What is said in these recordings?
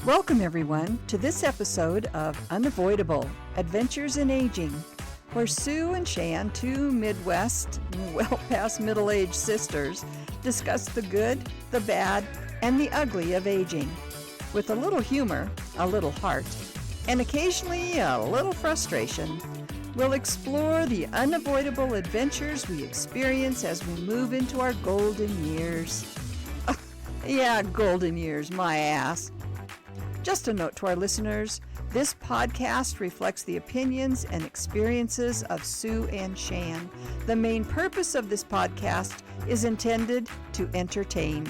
Welcome, everyone, to this episode of Unavoidable, Adventures in Aging, where Sue and Shan, two Midwest, well-past middle-aged sisters, discuss the good, the bad, and the ugly of aging. With a little humor, a little heart, and occasionally a little frustration, we'll explore the unavoidable adventures we experience as we move into our golden years. Yeah, golden years, my ass. Just a note to our listeners, this podcast reflects the opinions and experiences of Sue and Shan. The main purpose of this podcast is intended to entertain.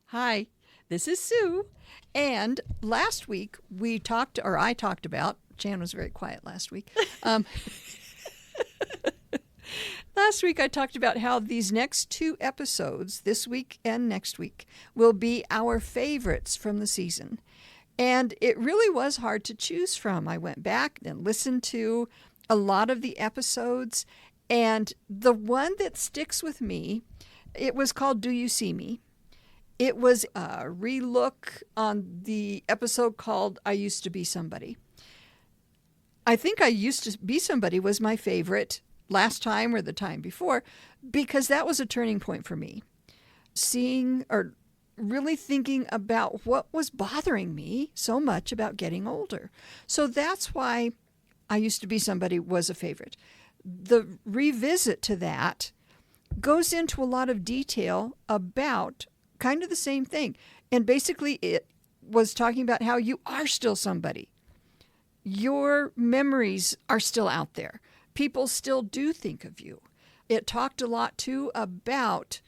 Hi, this is Sue, and last week I talked about, Shan was very quiet last week, last week I talked about how these next two episodes, this week and next week, will be our favorites from the season. And it really was hard to choose from. I went back and listened to a lot of the episodes, and the one that sticks with me, it was called Do You See Me? It was a relook on the episode called I Used to Be Somebody. I think I Used to Be Somebody was my favorite last time or the time before, because that was a turning point for me. Seeing or really thinking about what was bothering me so much about getting older. So that's why I Used to Be Somebody was a favorite. The revisit to that goes into a lot of detail about kind of the same thing. And basically it was talking about how you are still somebody. Your memories are still out there. People still do think of you. It talked a lot, too, about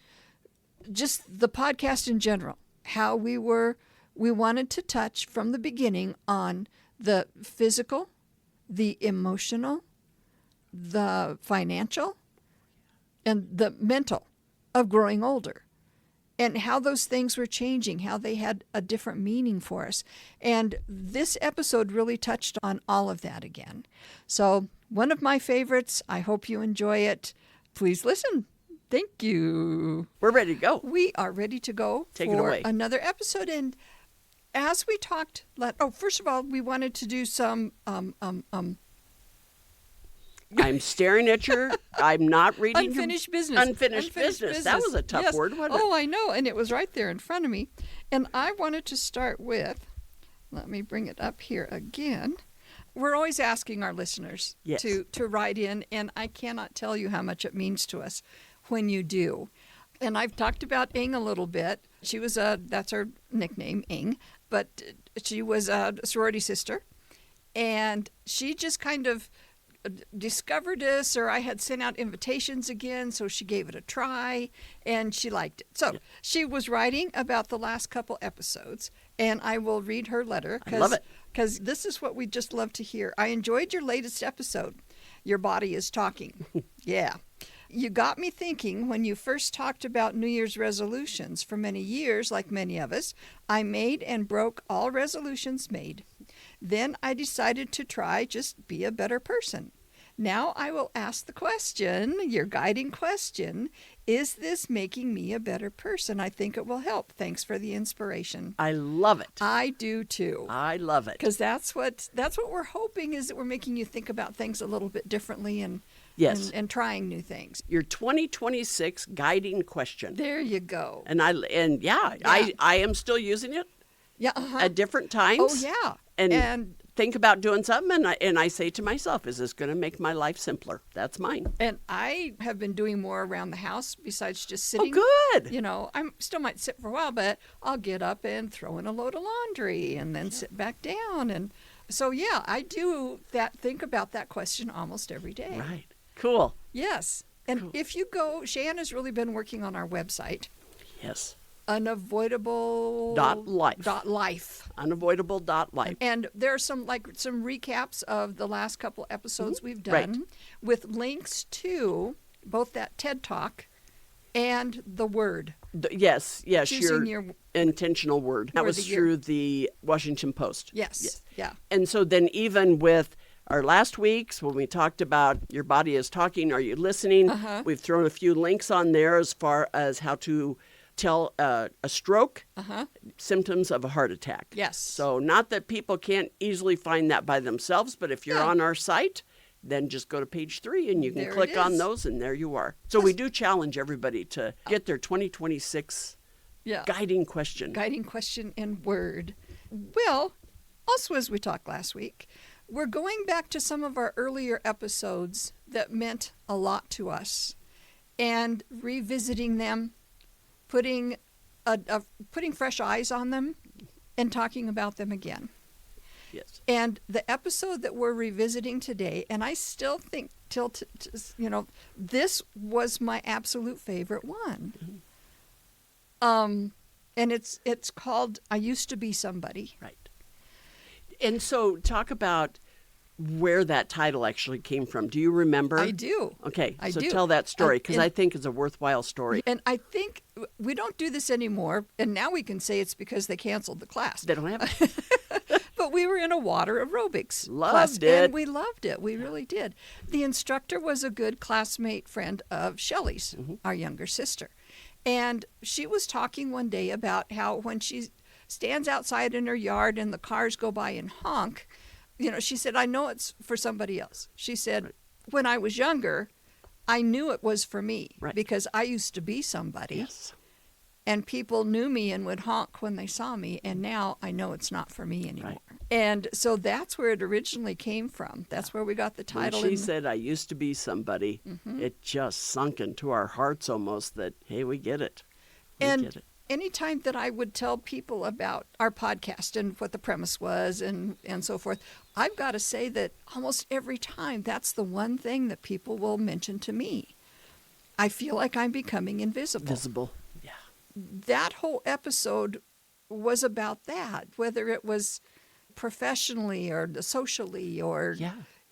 just the podcast in general, how we wanted to touch from the beginning on the physical, the emotional, the financial, and the mental of growing older, and how those things were changing, how they had a different meaning for us. And this episode really touched on all of that again. So one of my favorites. I hope you enjoy it. Please listen. Thank you. We're ready to go. We are ready to go Take it away. Another episode. And as we talked, first of all, we wanted to do some I'm staring at your, I'm not reading unfinished business. Unfinished business. That was a tough word, wasn't it? Oh, I know. And it was right there in front of me. And I wanted to start with, let me bring it up here again. We're always asking our listeners to write in, and I cannot tell you how much it means to us when you do. And I've talked about Ing a little bit. She was that's her nickname, Ing, but she was a sorority sister, and she just kind of discovered us, or I had sent out invitations again, so she gave it a try, and she liked it. So she was writing about the last couple episodes, and I will read her letter. I love it. Because this is what we just love to hear. I enjoyed your latest episode. Your body is talking. Yeah. You got me thinking when you first talked about New Year's resolutions. For many years, like many of us, I made and broke all resolutions made. Then I decided to try just be a better person. Now I will ask the question, your guiding question, is this making me a better person? I think it will help. Thanks for the inspiration. I love it. I do too. I love it. Because that's what we're hoping, is that we're making you think about things a little bit differently and trying new things. Your 2026 guiding question. There you go. I am still using it. Yeah. At different times. Oh yeah. And think about doing something, and I say to myself, is this going to make my life simpler? That's mine. And I have been doing more around the house besides just sitting. Oh, good. You know, I still might sit for a while, but I'll get up and throw in a load of laundry and then sit back down. And so, yeah, I do think about that question almost every day. Right. Cool. Yes. And if you go, Shan has really been working on our website. Yes. Unavoidable.life. Unavoidable.life. And there are some recaps of the last couple episodes we've done with links to both that TED Talk and the Word. Yes, Choosing your intentional word. That was through the Washington Post. Yes, yeah. And so then even with our last week's when we talked about your body is talking, are you listening? We've thrown a few links on there as far as how to tell a stroke, symptoms of a heart attack. Yes. So not that people can't easily find that by themselves, but if you're on our site, then just go to page 3 and you can click on those and there you are. So we do challenge everybody to get their 2026 guiding question. Guiding question in Word. Well, also as we talked last week, we're going back to some of our earlier episodes that meant a lot to us and revisiting them, putting fresh eyes on them and talking about them again. Yes. And the episode that we're revisiting today, and I still think this was my absolute favorite one. And it's called I Used to Be Somebody. Right. And so talk about where that title actually came from. Do you remember? I do. Okay, I so do. tell that story because I think it's a worthwhile story. And I think we don't do this anymore, and now we can say it's because they canceled the class. They don't have it. But we were in a water aerobics Loved class, it. and we loved it. We really did. The instructor was a good classmate friend of Shelley's, our younger sister. And she was talking one day about how when she stands outside in her yard and the cars go by and honk, she said, I know it's for somebody else. She said, when I was younger, I knew it was for me because I used to be somebody. Yes. And people knew me and would honk when they saw me. And now I know it's not for me anymore. Right. And so that's where it originally came from. That's where we got the title. When she said, I used to be somebody, it just sunk into our hearts almost that, hey, we get it. We get it. Anytime that I would tell people about our podcast and what the premise was and so forth, I've got to say that almost every time that's the one thing that people will mention to me. I feel like I'm becoming invisible. Visible, yeah. That whole episode was about that, whether it was professionally or socially or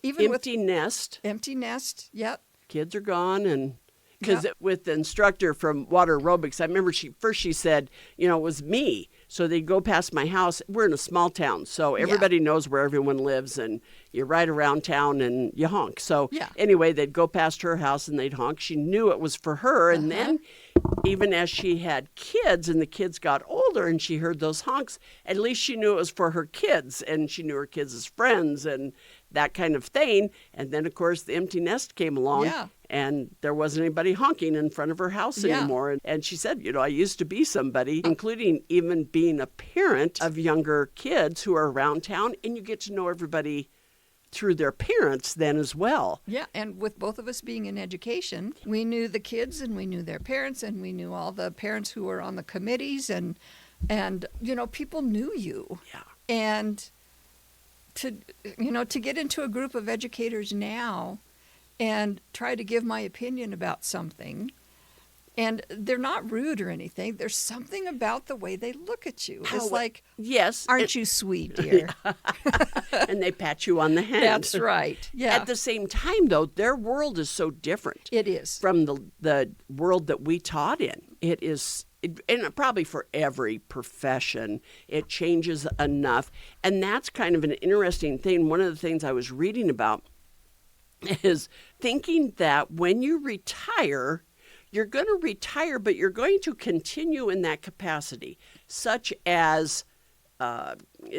even empty nest. Empty nest, yep. Kids are gone and... Because with the instructor from water aerobics, I remember she said, it was me. So they'd go past my house. We're in a small town, so everybody knows where everyone lives, and you ride around town and you honk. So anyway, they'd go past her house and they'd honk. She knew it was for her. And then even as she had kids and the kids got older and she heard those honks, at least she knew it was for her kids, and she knew her kids as friends and that kind of thing. And then, of course, the empty nest came along. Yeah. And there wasn't anybody honking in front of her house anymore. And she said, I used to be somebody, including even being a parent of younger kids who are around town. And you get to know everybody through their parents then as well. Yeah, and with both of us being in education, we knew the kids and we knew their parents and we knew all the parents who were on the committees and people knew you. Yeah. And to get into a group of educators now and try to give my opinion about something, and they're not rude or anything. There's something about the way they look at you. It's like, yes, aren't you sweet, dear? And they pat you on the hand. That's right. Yeah. At the same time, though, their world is so different. It is. From the world that we taught in. It is, and probably for every profession, it changes enough. And that's kind of an interesting thing. One of the things I was reading about is thinking that when you retire, you're going to retire, but you're going to continue in that capacity, such as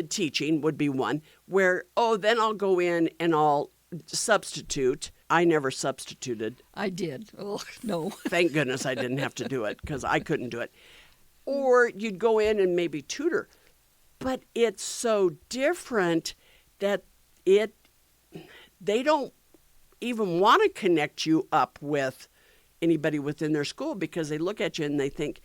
teaching would be one, where, then I'll go in and I'll substitute. I never substituted. I did. Oh, no. Thank goodness I didn't have to do it because I couldn't do it. Or you'd go in and maybe tutor. But it's so different that they don't even want to connect you up with anybody within their school because they look at you and they think,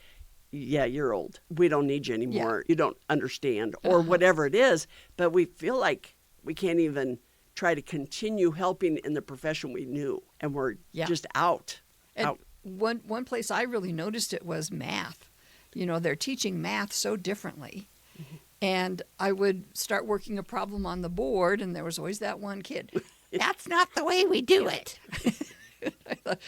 yeah, you're old. We don't need you anymore. Yeah. You don't understand or whatever it is. But we feel like we can't even try to continue helping in the profession we knew. And we're just out. And one place I really noticed it was math. They're teaching math so differently. Mm-hmm. And I would start working a problem on the board, and there was always that one kid. That's not the way we do it. I thought,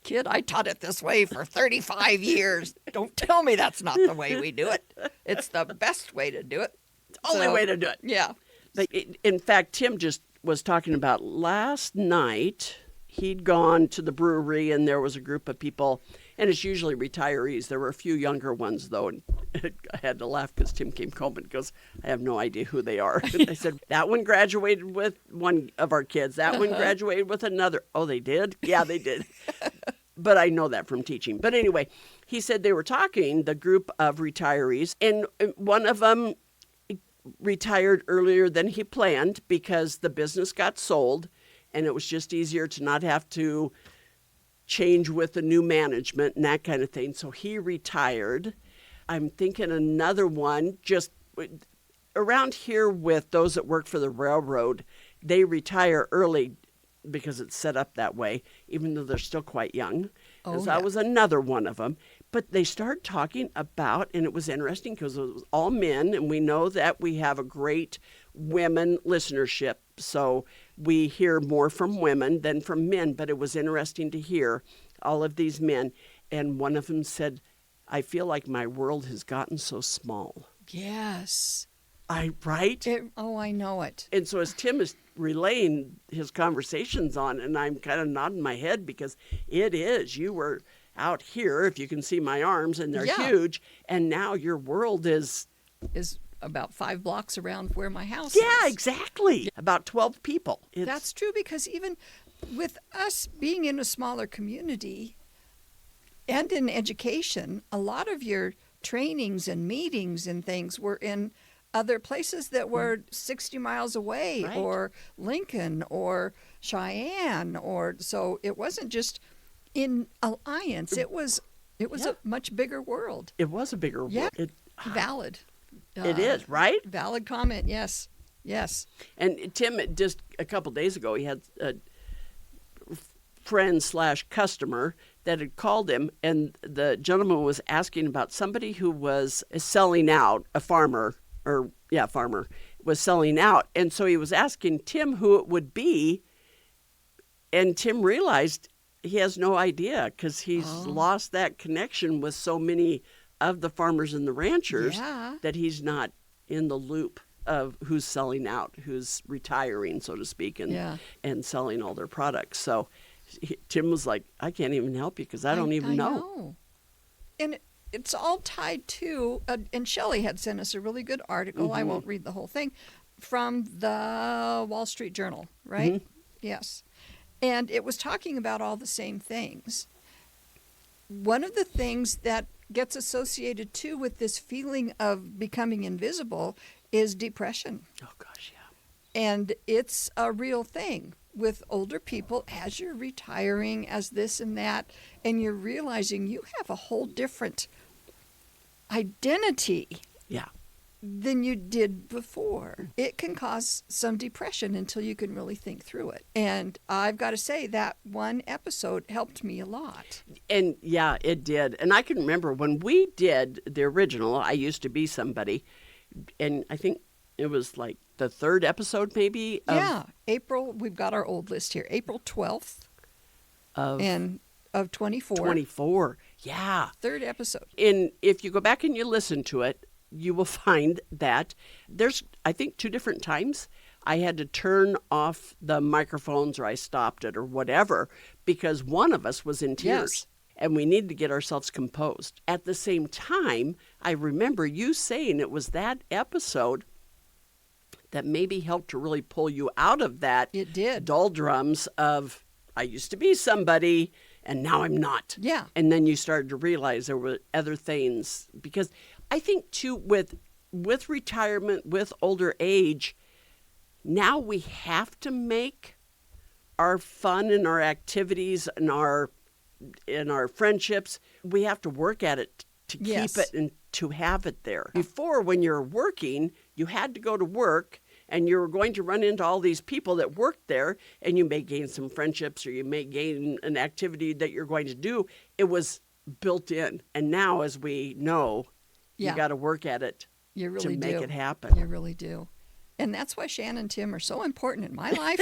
kid, I taught it this way for 35 years. Don't tell me that's not the way we do it. It's the best way to do it. It's the only way to do it. Yeah. But in fact, Tim just was talking about last night. He'd gone to the brewery and there was a group of people, and it's usually retirees. There were a few younger ones, though, and I had to laugh because Tim came home and goes, I have no idea who they are. And I said, that one graduated with one of our kids. That one graduated with another. Oh, they did? Yeah, they did. But I know that from teaching. But anyway, he said they were talking, the group of retirees, and one of them retired earlier than he planned because the business got sold. And it was just easier to not have to change with the new management and that kind of thing. So he retired. I'm thinking another one just around here with those that work for the railroad, they retire early because it's set up that way, even though they're still quite young. So I was another one of them. But they started talking about, and it was interesting because it was all men, and we know that we have a great women listenership. So we hear more from women than from men, but it was interesting to hear all of these men. And one of them said, I feel like my world has gotten so small. Yes. Right? I know it. And so as Tim is relaying his conversations on, and I'm kind of nodding my head because it is, you were out here, if you can see my arms, and they're huge, and now your world is about 5 blocks around where my house is. Yeah, exactly. About 12 people. That's true, because even with us being in a smaller community and in education, a lot of your trainings and meetings and things were in other places that were 60 miles away, right. Or Lincoln or Cheyenne, or so it wasn't just in Alliance. It was a much bigger world. It was a bigger world. Yeah. Valid. It is, right? Valid comment, yes. Yes. And Tim, just a couple days ago, he had a friend/customer that had called him, and the gentleman was asking about somebody who was selling out, a farmer, was selling out. And so he was asking Tim who it would be, and Tim realized he has no idea because he's lost that connection with so many of the farmers and the ranchers that he's not in the loop of who's selling out, who's retiring, so to speak, and selling all their products. So Tim was like, I can't even help you because I don't even know. And it's all tied to, and Shelley had sent us a really good article, I won't read the whole thing, from the Wall Street Journal, right? Mm-hmm. Yes. And it was talking about all the same things. One of the things that gets associated too with this feeling of becoming invisible is depression. Oh gosh, yeah. And it's a real thing with older people as you're retiring, as this and that, and you're realizing you have a whole different identity than you did before. It can cause some depression until you can really think through it. And I've got to say that one episode helped me a lot. And yeah, it did. And I can remember when we did the original, I Used to Be Somebody, and I think it was like the 3rd episode maybe. April, we've got our old list here. April 12th of 24. 24, yeah. 3rd episode. And if you go back and you listen to it, you will find that there's, I think, 2 different times I had to turn off the microphones, or I stopped it or whatever, because one of us was in tears. And we needed to get ourselves composed. At the same time, I remember you saying it was that episode that maybe helped to really pull you out of that doldrums of, I used to be somebody and now I'm not. Yeah. And then you started to realize there were other things. Because I think, too, with retirement, with older age, now we have to make our fun and our activities and our friendships, we have to work at it to keep it and to have it there. Before, when you're working, you had to go to work and you were going to run into all these people that worked there, and you may gain some friendships or you may gain an activity that you're going to do. It was built in. And now, as we know, you got to work at it to make it happen. You really do. And that's why Shan and Tim are so important in my life.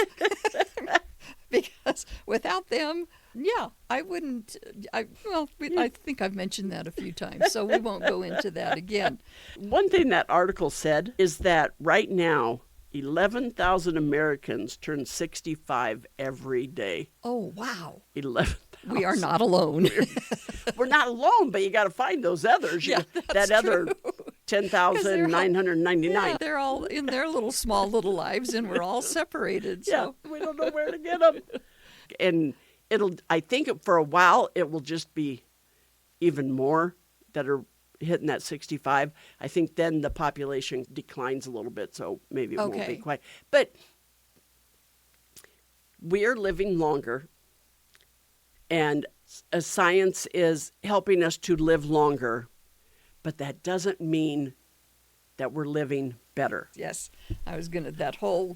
Because without them, I wouldn't. I think I've mentioned that a few times, so we won't go into that again. One thing that article said is that right now, 11,000 Americans turn 65 every day. Oh, wow. 11,000. We are not alone. We're not alone, but you got to find those others. Yeah, that's that other true. 10,999. Yeah, they're all in their small little lives, and we're all separated. So. Yeah, we don't know where to get them. And I think for a while, it will just be even more that are hitting that 65. I think then the population declines a little bit, so maybe it won't be quite. But we are living longer, and science is helping us to live longer, but that doesn't mean that we're living better. Yes, I was going to, that whole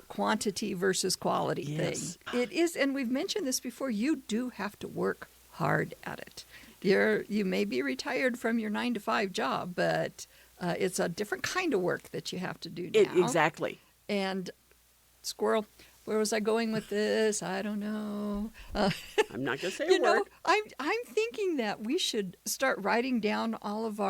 quantity versus quality thing. It is, and we've mentioned this before, you do have to work hard at it. You may be retired from your 9-to-5 job, but it's a different kind of work that you have to do now. Exactly. And squirrel, where was I going with this? I don't know. I'm not going to say a word. I'm thinking that we should start writing down all of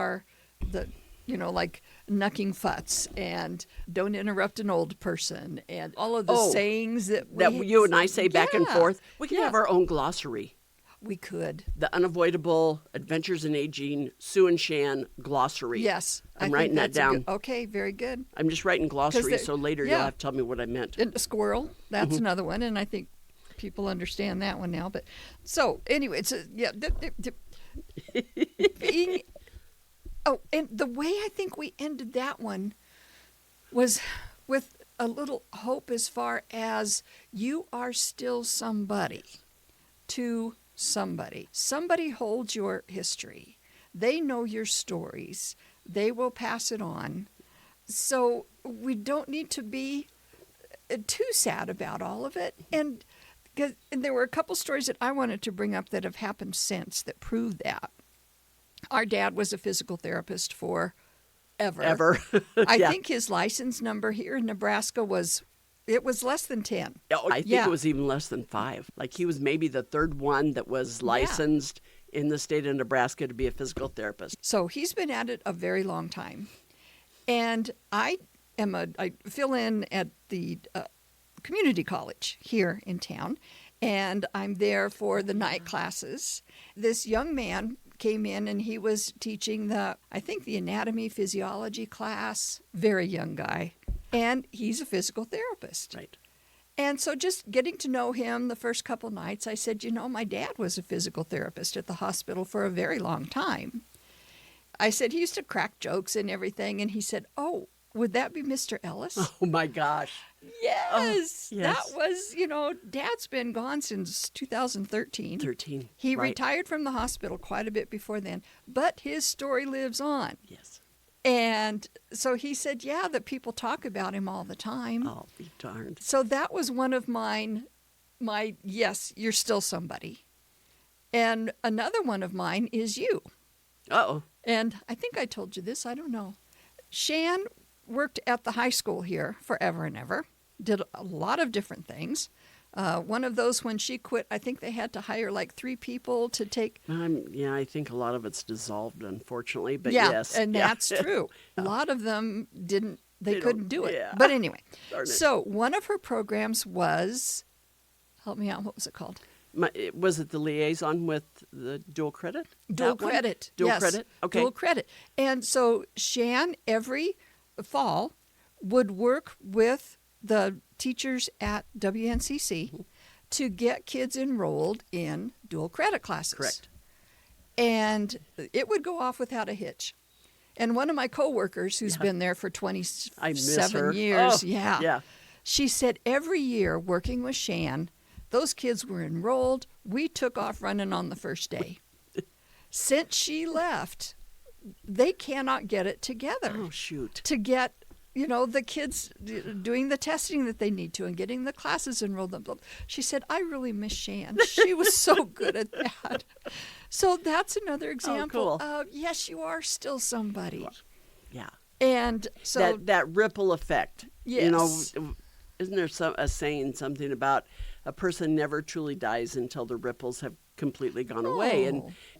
like knucking futs and don't interrupt an old person and all of the sayings that you and I say back and forth. We can have our own glossary. We could. The Unavoidable Adventures in Aging, Sue and Shan glossary. Yes. I'm writing that down. Okay, very good. I'm just writing glossary, so later you'll have to tell me what I meant. And squirrel, that's another one, and I think people understand that one now. But so anyway, it's being. Oh, and the way I think we ended that one was with a little hope as far as you are still somebody to somebody. Somebody holds your history. They know your stories. They will pass it on. So we don't need to be too sad about all of it. And there were a couple stories that I wanted to bring up that have happened since that prove that. Our dad was a physical therapist for ever. I think his license number here in Nebraska was less than 10. Oh, I think it was even less than 5. Like he was maybe the third one that was licensed in the state of Nebraska to be a physical therapist. So he's been at it a very long time. And I fill in at the community college here in town, and I'm there for the night classes. This young man came in and he was teaching the anatomy physiology class, very young guy. And he's a physical therapist. Right. And so just getting to know him the first couple nights, I said, my dad was a physical therapist at the hospital for a very long time. I said, he used to crack jokes and everything. And he said, oh, would that be Mr. Ellis? Oh, my gosh. Yes. That was, Dad's been gone since 2013. He retired from the hospital quite a bit before then. But his story lives on. Yes. And so he said, that people talk about him all the time. Oh, be darned. So that was one of my yes, you're still somebody. And another one of mine is you. Uh-oh. And I think I told you this, I don't know. Shan worked at the high school here forever and ever, did a lot of different things. One of those, when she quit, I think they had to hire like 3 people to take. I think a lot of it's dissolved, unfortunately. But yes, and that's true. A lot of them didn't. They couldn't do it. Yeah. But anyway, so one of her programs was, help me out. What was it called? Was it the liaison with the dual credit? Dual credit. Dual credit. Okay. Dual credit. And so Shan every fall would work with the teachers at WNCC to get kids enrolled in dual credit classes. Correct. And it would go off without a hitch. And one of my coworkers who's been there for 27 years, she said every year working with Shan, those kids were enrolled. We took off running on the first day. Since she left, they cannot get it together. Oh, shoot. To get the kids doing the testing that they need to and getting the classes enrolled. She said, I really miss Shan. She was so good at that. So that's another example of, yes, you are still somebody. Yeah. And so that ripple effect. Yes. Isn't there a saying something about a person never truly dies until the ripples have completely gone away?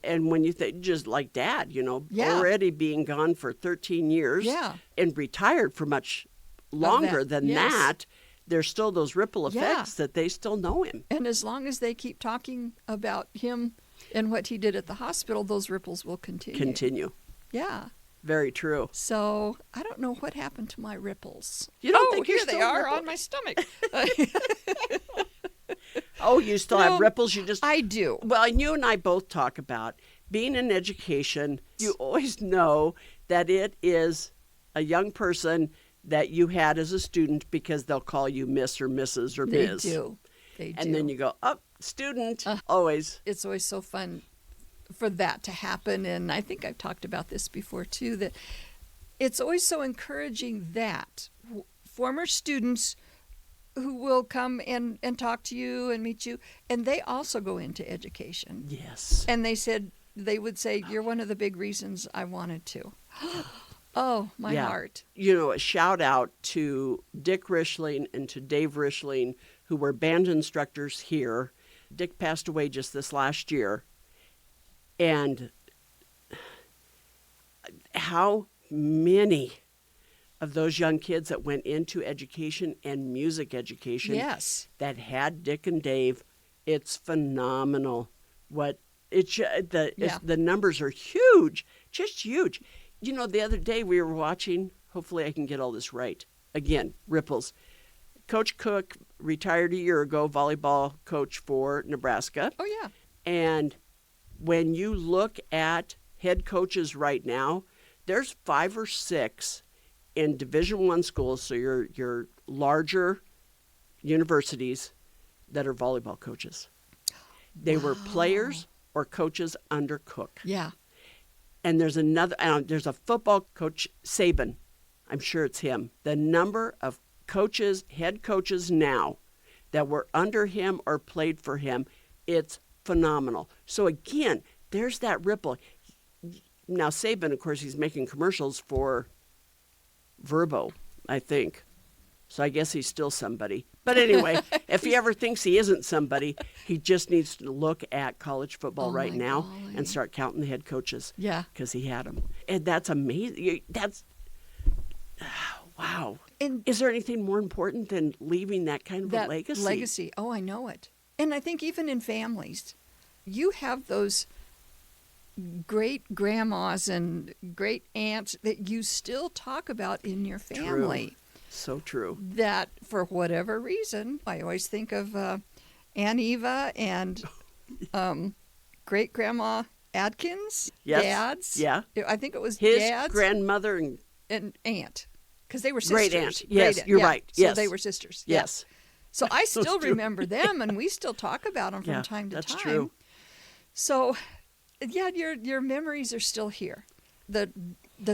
And when you think, just like Dad, already being gone for 13 years and retired for much longer than yes. that, there's still those ripple Yeah. effects that they still know him. And as long as they keep talking about him and what he did at the hospital, those ripples will continue. Yeah. Very true. So I don't know what happened to my ripples. You don't think you're here they still are ripple- on my stomach. Oh, you still No, have ripples? You just... I do. Well, and you and I both talk about being in education. You always know that it is a young person that you had as a student because they'll call you Miss or Mrs. or They Ms. do. They do. And then you go, oh, student, always. It's always so fun for that to happen. And I think I've talked about this before too, that it's always so encouraging that former students who will come and talk to you and meet you, and they also go into education. Yes. And they would say, you're one of the big reasons I wanted to. Oh, my heart. You know, a shout out to Dick Rishling and to Dave Rishling, who were band instructors here. Dick passed away just this last year. And how many of those young kids that went into education and music education Yes. that had Dick and Dave, it's phenomenal. What the numbers are huge, just huge. You know, the other day we were watching, hopefully I can get all this right. Again, ripples. Coach Cook retired a year ago, volleyball coach for Nebraska. Oh, yeah. And when you look at head coaches right now, there's 5 or 6 in Division I schools, so your larger universities, that are volleyball coaches. They were players or coaches under Cook. Yeah. And there's there's a football coach, Saban. I'm sure it's him. The number of coaches, head coaches now that were under him or played for him, it's phenomenal. So again, there's that ripple. Now Saban, of course, he's making commercials for Verbo, I think. So I guess he's still somebody. But anyway, if he ever thinks he isn't somebody, he just needs to look at college football right now golly. and start counting the head coaches. Yeah. Because he had them. And that's amazing. That's, wow. And is there anything more important than leaving that kind of that a legacy? legacy. Oh, I know it. And I think even in families, you have those great grandmas and great aunts that you still talk about in your family. True. So true. That for whatever reason, I always think of Aunt Eva and great grandma Adkins, Yes. Dad's. Yeah. I think it was His Dad's grandmother and aunt, because they were sisters. great aunt. Yes, Great aunt, you're yeah. right. So Yes. they were sisters. Yes. Yeah. So I So still true. remember them, and we still talk about them from Yeah, time to that's time. true. So, yeah, your memories are still here. The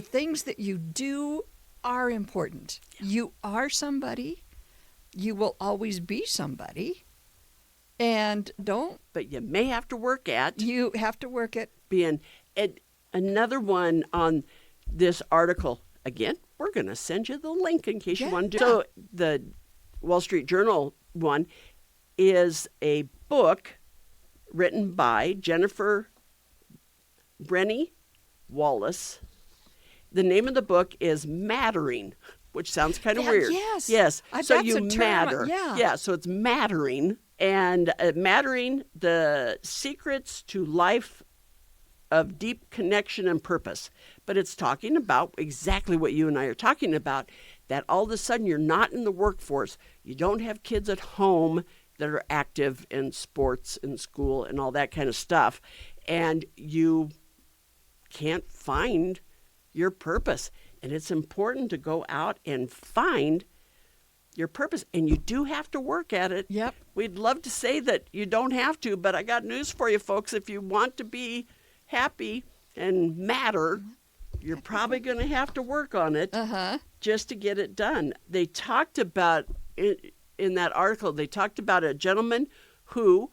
things that you do are important. You are somebody. You will always be somebody. And But you may have to work at you have to work at being. And another one on this article, again, we're going to send you the link in case you want to do. So the Wall Street Journal one is a book written by Jennifer Brenny Wallace. The name of the book is Mattering, which sounds kind of weird. Yes. Yes. So That's you a term, matter. yeah. Yeah. So it's Mattering. And Mattering, the secrets to life of deep connection and purpose. But it's talking about exactly what you and I are talking about, that all of a sudden you're not in the workforce. You don't have kids at home that are active in sports and school and all that kind of stuff. And you can't find your purpose. And it's important to go out and find your purpose. And you do have to work at it. Yep. We'd love to say that you don't have to, but I got news for you folks. If you want to be happy and matter, you're probably going to have to work on it just to get it done. They talked about, in that article, they talked about a gentleman who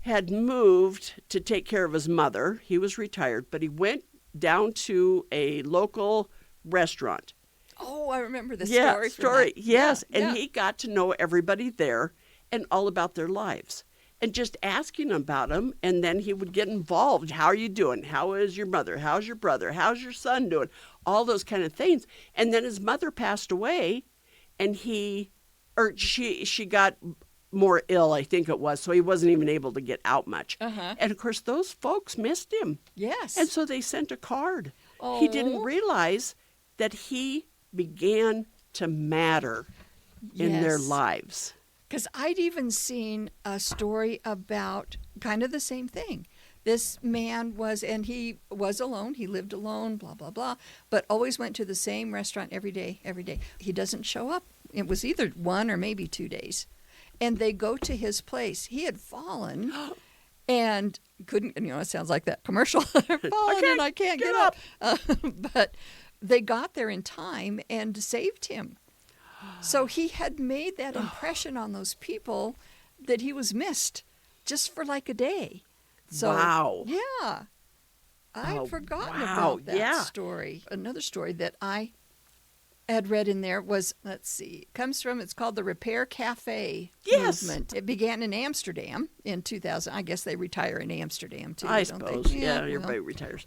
had moved to take care of his mother. He was retired, but he went down to a local restaurant. Oh, I remember the Yeah, story. story. Yes, Yeah, and he got to know everybody there and all about their lives. And just asking about them, and then he would get involved. How are you doing? How is your mother? How's your brother? How's your son doing? All those kind of things. And then his mother passed away, and she got more ill, I think it was, so he wasn't even able to get out much. And of course, those folks missed him. Yes. And so they sent a card. Oh. He didn't realize that he began to matter in their lives. Because I'd even seen a story about kind of the same thing. This man and he was alone. He lived alone, blah, blah, blah, but always went to the same restaurant every day. He doesn't show up. It was either 1 or maybe 2 days. And they go to his place. He had fallen and couldn't, it sounds like that commercial. Fallen and I can't get up. But they got there in time and saved him. So he had made that impression on those people that he was missed just for like a day. So, wow. Yeah. I'd forgotten about that story. Another story that I had read in there was, it's called the Repair Cafe movement. It began in Amsterdam in 2000. I guess they retire in Amsterdam too, I don't suppose. they? Yeah, everybody retires.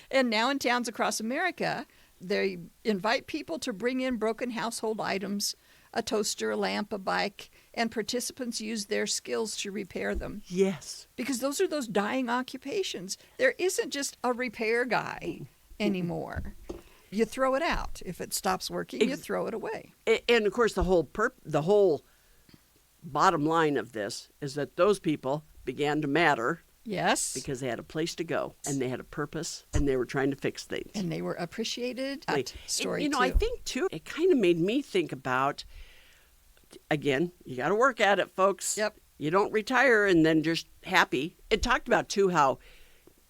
And now in towns across America, they invite people to bring in broken household items, a toaster, a lamp, a bike, and participants use their skills to repair them. Yes. Because those are those dying occupations. There isn't just a repair guy anymore. You throw it out. If it stops working, you throw it away. And of course, the whole bottom line of this is that those people began to matter. Yes. Because they had a place to go, and they had a purpose, and they were trying to fix things. And they were appreciated. Story I think, too, it kind of made me think about, again, you got to work at it, folks. Yep. You don't retire and then just happy. It talked about, too, how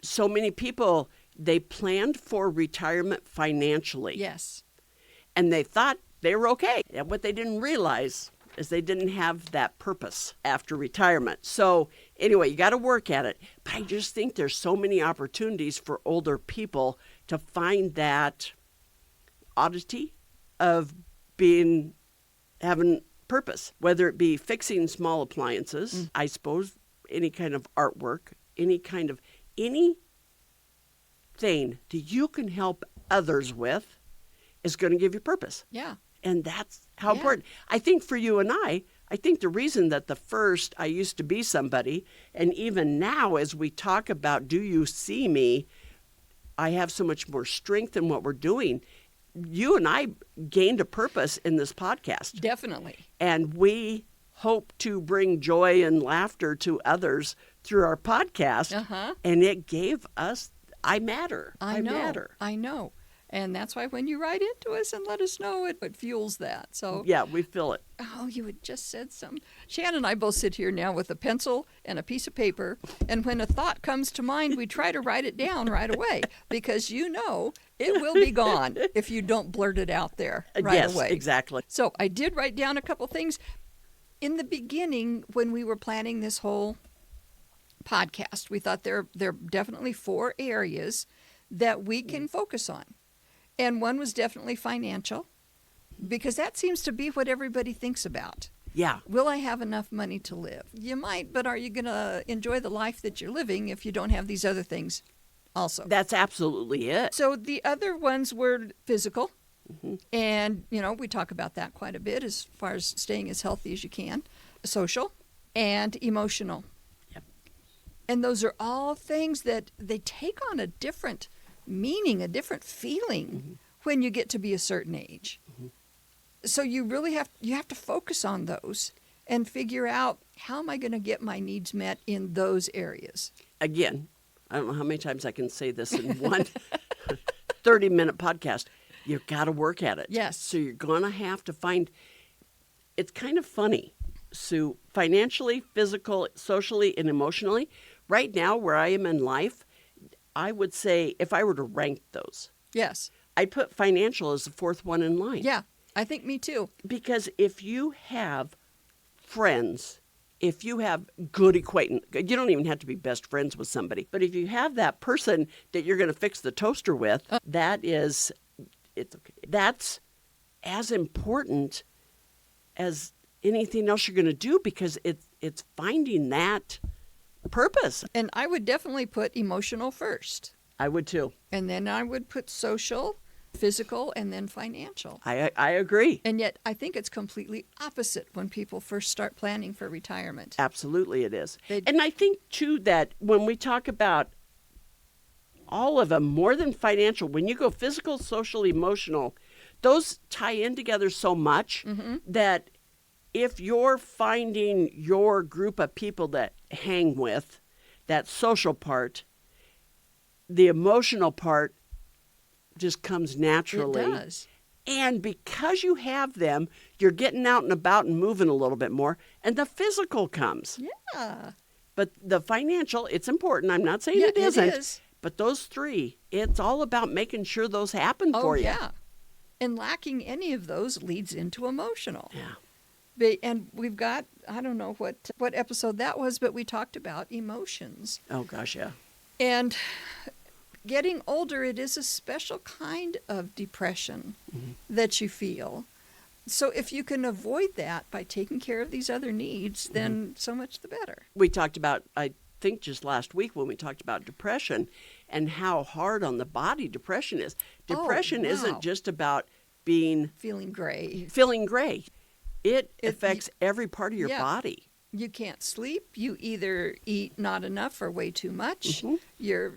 so many people, they planned for retirement financially. Yes. And they thought they were okay. And what they didn't realize is they didn't have that purpose after retirement. So anyway, you got to work at it. But I just think there's so many opportunities for older people to find that oddity of having purpose, whether it be fixing small appliances, I suppose, any kind of artwork, anything that you can help others with is going to give you purpose. Yeah. And that's how important. I think for you and I think the reason that I used to be somebody, and even now as we talk about, do you see me, I have so much more strength in what we're doing. You and I gained a purpose in this podcast. Definitely. And we hope to bring joy and laughter to others through our podcast. And it gave us, I matter. I matter. I know. And that's why when you write into us and let us know, it fuels that. So yeah, we feel it. Oh, you had just said something. Shan and I both sit here now with a pencil and a piece of paper, and when a thought comes to mind, we try to write it down right away because it will be gone if you don't blurt it out there right away. Yes, exactly. So I did write down a couple things. In the beginning, when we were planning this whole podcast, we thought there are definitely 4 areas that we can focus on. And one was definitely financial, because that seems to be what everybody thinks about. Yeah. Will I have enough money to live? You might, but are you going to enjoy the life that you're living if you don't have these other things also? That's absolutely it. So the other ones were physical. And, we talk about that quite a bit as far as staying as healthy as you can. Social and emotional. Yep. And those are all things that they take on a different meaning, a different feeling when you get to be a certain age. So you really have to focus on those and figure out, how am I going to get my needs met in those areas? Again, I don't know how many times I can say this in one 30-minute podcast. You've got to work at it. Yes. So you're going to have to find, it's kind of funny, Sue, financially, physical, socially, and emotionally, right now where I am in life, I would say if I were to rank those. Yes. I'd put financial as the 4th one in line. Yeah, I think me too. Because if you have friends, if you have good acquaintance, you don't even have to be best friends with somebody, but if you have that person that you're going to fix the toaster with, it's okay. That's as important as anything else you're going to do, because it's finding that purpose. And I would definitely put emotional first. I would too. And then I would put social, physical and then financial. I agree. And yet I think it's completely opposite when people first start planning for retirement. Absolutely it is. And I think, too, that when we talk about all of them, more than financial, when you go physical, social, emotional, those tie in together so much that if you're finding your group of people that hang with, that social part, the emotional part just comes naturally. It does. And because you have them, you're getting out and about and moving a little bit more, and the physical comes. Yeah. But the financial, it's important. I'm not saying Yeah, it isn't. It is. But those three, it's all about making sure those happen for you. Oh, yeah. And lacking any of those leads into emotional. Yeah. And we've got, I don't know what episode that was, but we talked about emotions. Oh, gosh, yeah. And getting older, it is a special kind of depression that you feel. So if you can avoid that by taking care of these other needs, then so much the better. We talked about, I think just last week when we talked about depression and how hard on the body depression is. Depression isn't just about feeling gray. It affects every part of your body. You can't sleep. You either eat not enough or way too much. Your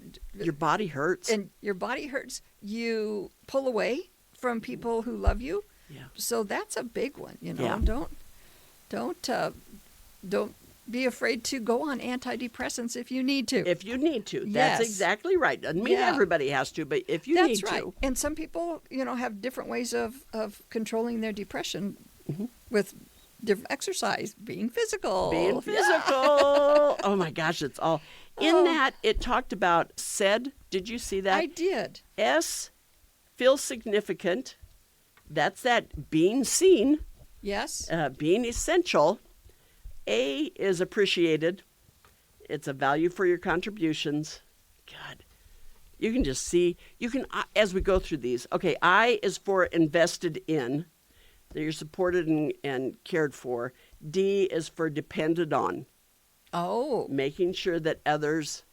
body hurts. And your body hurts. You pull away from people who love you. Yeah. So that's a big one, you know. Yeah. Don't be afraid to go on antidepressants if you need to. If you need to. Yes. That's exactly right. Doesn't mean everybody has to, but if you need to. That's right. And some people, have different ways of controlling their depression with different exercise, being physical. Oh my gosh, it's all. In that, it talked about SAID. Did you see that? I did. S, feel significant. That's that being seen. Yes. Being essential. A is appreciated. It's a value for your contributions. God, you can just see, as we go through these. Okay, I is for invested in, that you're supported and cared for. D is for depended on. Oh. Making sure that others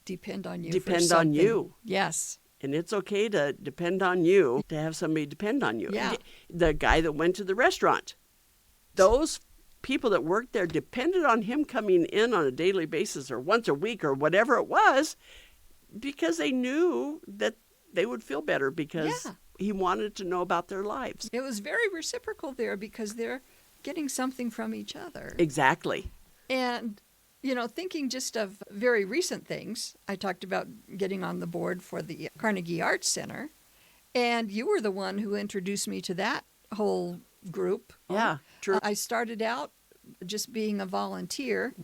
depend on you. Depend on you. Yes. And it's okay to depend on you, to have somebody depend on you. Yeah. The guy that went to the restaurant, those people that worked there depended on him coming in on a daily basis or once a week or whatever it was, because they knew that they would feel better because he wanted to know about their lives. It was very reciprocal there because they're getting something from each other. Exactly. And, thinking just of very recent things, I talked about getting on the board for the Carnegie Arts Center, and you were the one who introduced me to that whole group. Yeah, true. I started out just being a volunteer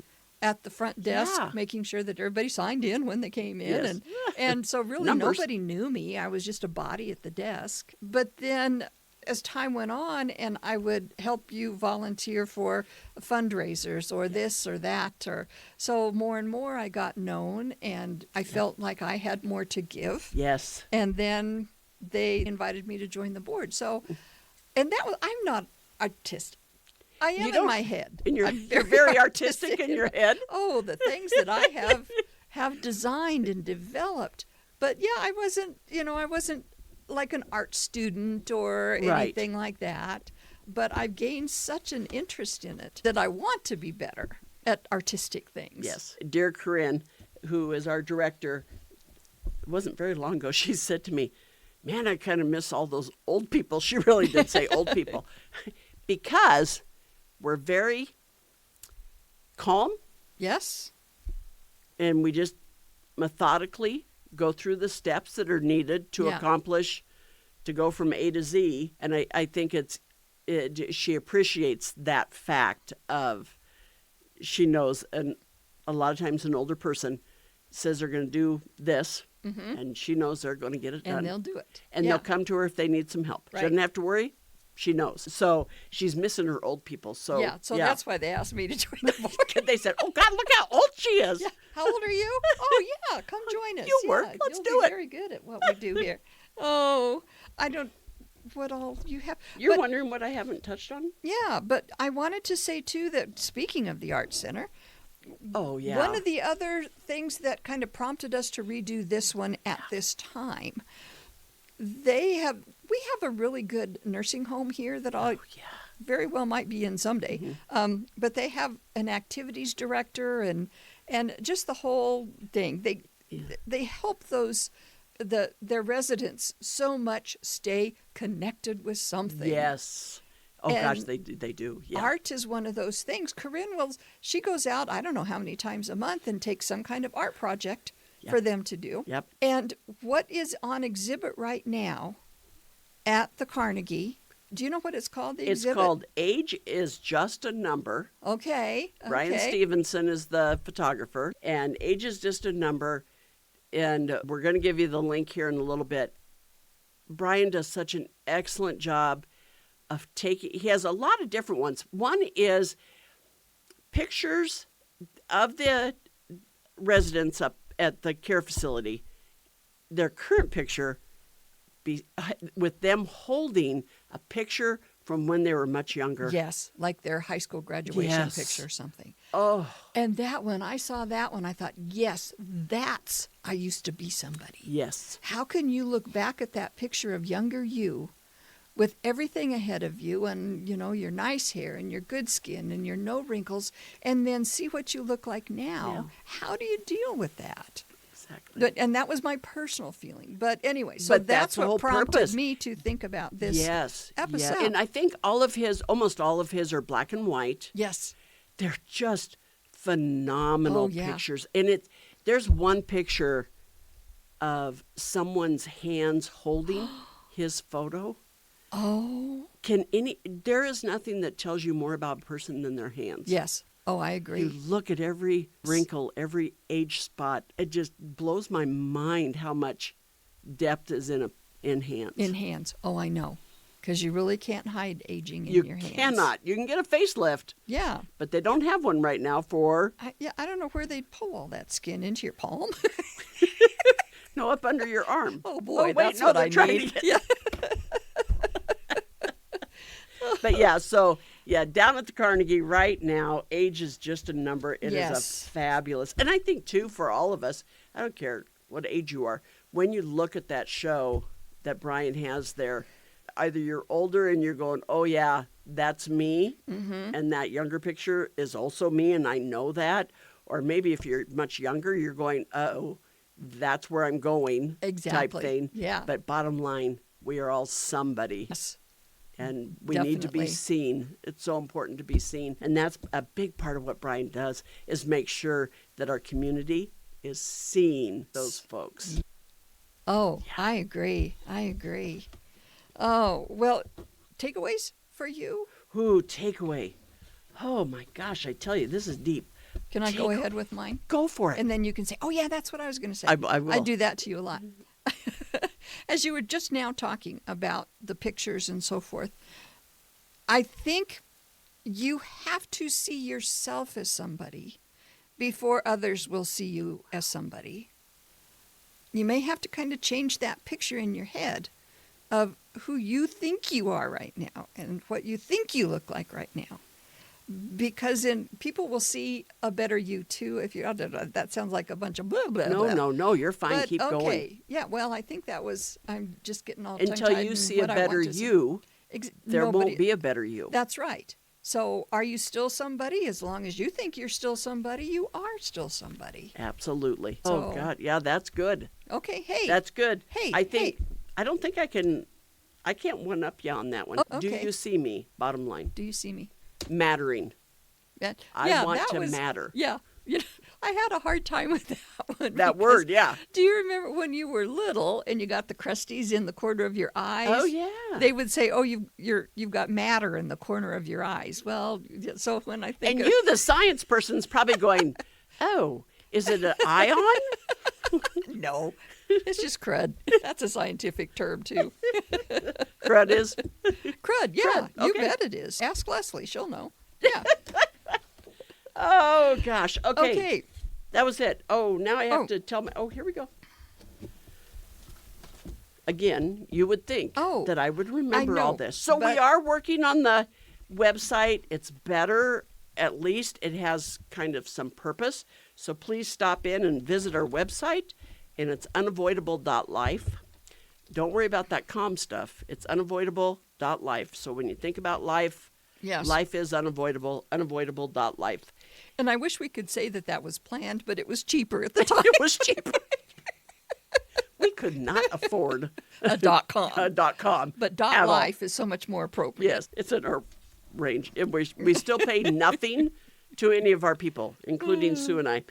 at the front desk, making sure that everybody signed in when they came in. Yes. And so really nobody knew me. I was just a body at the desk. But then as time went on, and I would help you volunteer for fundraisers or this or that, so more and more I got known, and I felt like I had more to give. Yes. And then they invited me to join the board. So, and that was, I'm not artistic. I am in my head. And you're very artistic in your head. Oh, the things that I have designed and developed. But yeah, I wasn't like an art student or anything like that. But I've gained such an interest in it that I want to be better at artistic things. Yes. Dear Corinne, who is our director, it wasn't very long ago, she said to me, man, I kind of miss all those old people. She really did say old people. Because we're very calm. Yes. And we just methodically go through the steps that are needed to accomplish, to go from A to Z. And I think she appreciates that fact of, she knows, and a lot of times an older person says they're going to do this, and she knows they're going to get it done. And they'll do it. And they'll come to her if they need some help. Right. She doesn't have to worry. She knows. So she's missing her old people. So that's why they asked me to join the board. They said, oh, God, look how old she is. Yeah. How old are you? Oh, yeah, come join us. You work. Let's do it. You'll be very good at what we do here. Oh, I don't, what all you have. You're wondering what I haven't touched on? Yeah, but I wanted to say, too, that speaking of the Art Center, one of the other things that kind of prompted us to redo this one at this time we have a really good nursing home here that I very well might be in someday. But they have an activities director and just the whole thing. They help their residents so much stay connected with something. Yes. Oh, And gosh, they do. Yeah. art is one of those things. Corinne she goes out, I don't know how many times a month, and takes some kind of art project for them to do. Yep. And what is on exhibit right now at the Carnegie? Do you know what it's called, the exhibit? It's called Age is Just a Number. Okay. Brian Stevenson is the photographer, and Age is Just a Number. And we're going to give you the link here in a little bit. Brian does such an excellent job of he has a lot of different ones. One is pictures of the residents up at the care facility, their current picture with them holding a picture from when they were much younger. Yes, like their high school graduation picture or something. Oh. And I saw that one, I thought, yes, I used to be somebody. Yes. How can you look back at that picture of younger you with everything ahead of you and, your nice hair and your good skin and your no wrinkles, and then see what you look like now? Yeah. How do you deal with that? Exactly. And that was my personal feeling. But anyway, so But that's the what whole prompted purpose. me to think about this episode. Yeah. And I think almost all of his are black and white. Yes. They're just phenomenal pictures. And there's one picture of someone's hands holding his photo. Oh. There is nothing that tells you more about a person than their hands. Yes. Oh, I agree. You look at every wrinkle, every age spot. It just blows my mind how much depth is in hands. In hands. Oh, I know. Because you really can't hide aging in your hands. You cannot. You can get a facelift. Yeah. But they don't have one right now for... I don't know where they'd pull all that skin into your palm. No, up under your arm. Oh, boy, wait, that's no, what they're I trying need. to get... Yeah. But down at the Carnegie right now, Age is Just a Number. It is a fabulous. And I think, too, for all of us, I don't care what age you are, when you look at that show that Brian has there, either you're older and you're going, oh, yeah, that's me, and that younger picture is also me, and I know that. Or maybe if you're much younger, you're going, oh, that's where I'm going, type thing. Yeah. But bottom line, we are all somebody. Yes. And we need to be seen. It's so important to be seen. And that's a big part of what Brian does, is make sure that our community is seeing those folks. Oh, yeah. I agree. Oh, well, takeaways for you? Ooh, takeaway. Oh, my gosh, I tell you, this is deep. Can I go ahead with mine? Go for it. And then you can say, oh, yeah, that's what I was going to say. I will. I do that to you a lot. As you were just now talking about the pictures and so forth, I think you have to see yourself as somebody before others will see you as somebody. You may have to kind of change that picture in your head of who you think you are right now and what you think you look like right now. Because then people will see a better you too. If you that sounds like a bunch of blah blah. No, you're fine. But, keep going. Yeah, well, I think that was. I'm just getting all until you see a better you. There won't be a better you. That's right. So, are you still somebody? As long as you think you're still somebody, you are still somebody. Absolutely. So, oh God, yeah, that's good. Okay, hey. That's good. Hey, I don't think I can. I can't one up you on that one. Oh, okay. Do you see me? Bottom line. Do you see me? Mattering. I want to matter. Yeah. I had a hard time with that one. That word, yeah. Do you remember when you were little and you got the crusties in the corner of your eyes? Oh, yeah. They would say, oh, you've got matter in the corner of your eyes. Well, so when I think And you, the science person's probably going, oh, is it an ion? No, it's just crud. That's a scientific term, too. Crud is? Crud, yeah. Crud. Okay. You bet it is. Ask Leslie. She'll know. Yeah. Oh, gosh. Okay. That was it. Oh, now I have to tell my... Oh, here we go. Again, you would think that I would remember all this. So we are working on the website. It's better. At least it has kind of some purpose. So please stop in and visit our website. And it's unavoidable.life. Don't worry about that com stuff. It's unavoidable.life. So when you think about life, Yes. life is unavoidable, unavoidable.life. And I wish we could say that that was planned, but it was cheaper at the time. It was cheaper. We could not afford a .com. a .com. But at all. .life is so much more appropriate. Yes, it's in our range. And we still pay nothing to any of our people, including Sue and I.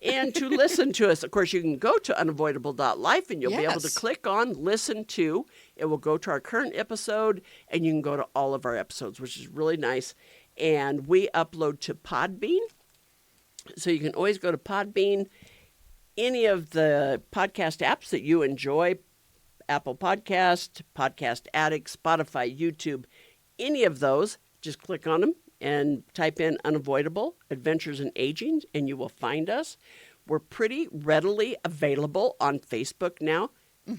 And to listen to us, of course, you can go to unavoidable.life and you'll be able to Yes. click on Listen To. It will go to our current episode, and you can go to all of our episodes, which is really nice. And we upload to Podbean. So you can always go to Podbean. Any of the podcast apps that you enjoy, Apple Podcast, Podcast Addict, Spotify, YouTube, any of those, just click on them and type in Unavoidable Adventures in Aging, and you will find us. We're pretty readily available on Facebook now.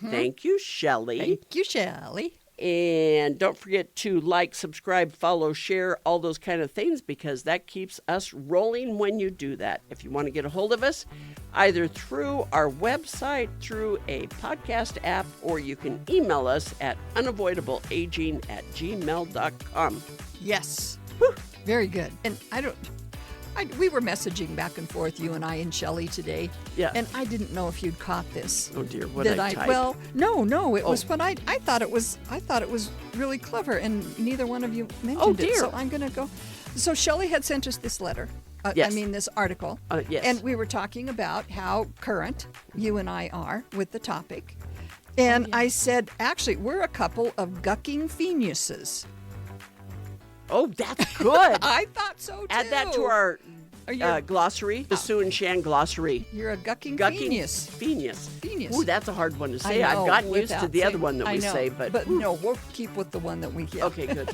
Thank you, Shelley. Thank you, Shelley. And don't forget to like, subscribe, follow, share, all those kind of things, because that keeps us rolling when you do that. If you want to get a hold of us, either through our website, through a podcast app, or you can email us at unavoidableaging@gmail.com. Yes. Whew. Very good. And we were messaging back and forth, you and I and Shelley today. Yeah. And I didn't know if you'd caught this. Oh dear, what did I type? Well, no. It was when I thought it was really clever, and neither one of you mentioned it. dear. So I'm gonna go. So Shelley had sent us this letter. Yes. This article. Yes. And we were talking about how current you and I are with the topic. And I said, actually, we're a couple of gucking geniuses. Oh, that's good. I thought so too. Add that to our Are you- glossary, the Sue and Shan glossary. You're a gucking Genius. genius. Ooh, that's a hard one to say. I know, I've gotten used to without the other saying- one that I we know, say, but no, we'll keep with the one that we get. okay, good.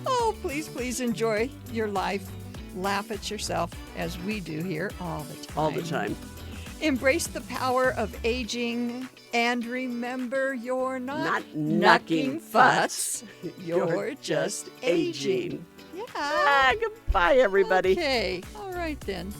Oh, please enjoy your life. Laugh at yourself as we do here all the time. All the time. Embrace the power of aging, and remember, you're not knucking fuss. You're just aging. Yeah. Goodbye, everybody. Okay. All right then.